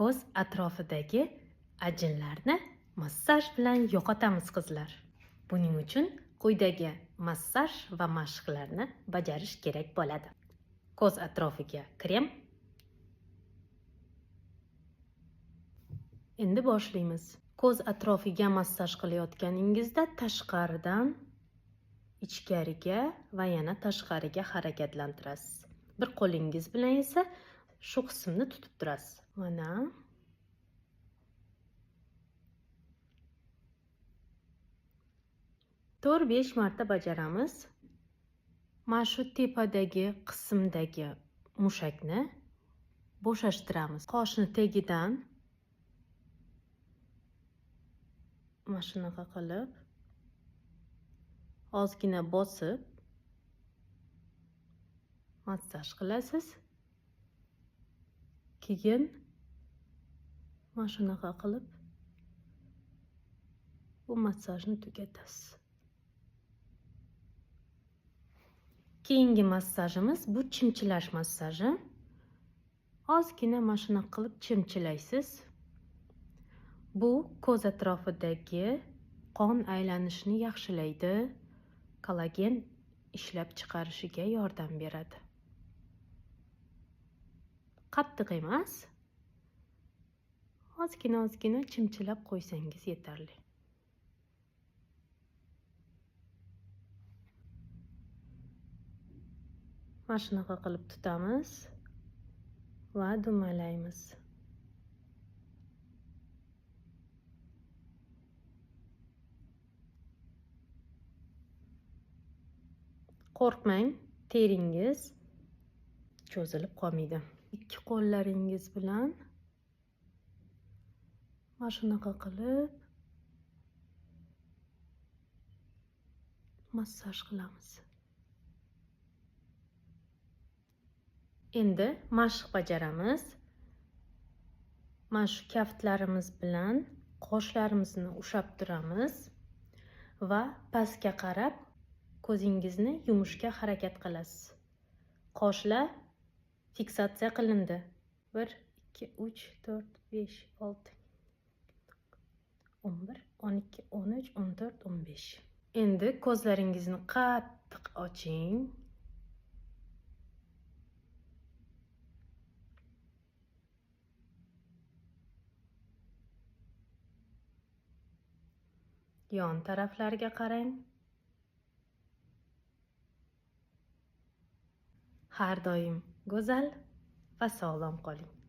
ko'z atrofidagi ajinlarni massaj bilan yo'qotamiz qizlar. Buning uchun quyidagi massaj va mashqlarni bajarish kerak bo'ladi. Ko'z atrofiga krem. Endi boshlaymiz. Ko'z atrofiga massaj qilayotganingizda tashqaridan ichkariga va yana tashqariga harakatlantirasiz. Bir qo'lingiz bilan esa shu qismni tutib turasiz. Mana 4-5 marta bajaramiz. Mana shu tepadagi qismdagi mushakni bo'shashtiramiz. Qoshni tagidan mana shunaqa qilib ozgina bosib massaj qilasiz. Keyin mana shunaqa qilib bu massajni tugatasiz. Keyingi massajimiz bu chimchilash massaji. Ozgina mana shunaqa qilib chimchilaysiz. Bu ko'z atrofidagi qon aylanishini yaxshilaydi, kollagen ishlab chiqarishiga yordam beradi. Qattiq emas, ozgina chimchilab qo'ysangiz yetarli. Mana shunaqa qilib tutamiz va dumalaymiz. Qo'rqmang, teringiz cho'zilib qolmaydi. Ikki qo'llaringiz bilan mana shunaqa qilib massaj qilamiz. Endi mashq bajaramiz. Mana shu kaftlarimiz bilan qoshlarimizni ushlab turamiz va pastga qarab ko'zingizni yumishga harakat qilasiz. Qoshlar fiksatsiya qilindi. 1 2 3 4 5 6 11 12 13 14 15. Endi ko'zlaringizni qattiq oching. Yon taraflarga qarang. Har doim go'zal va sog'lom qoling.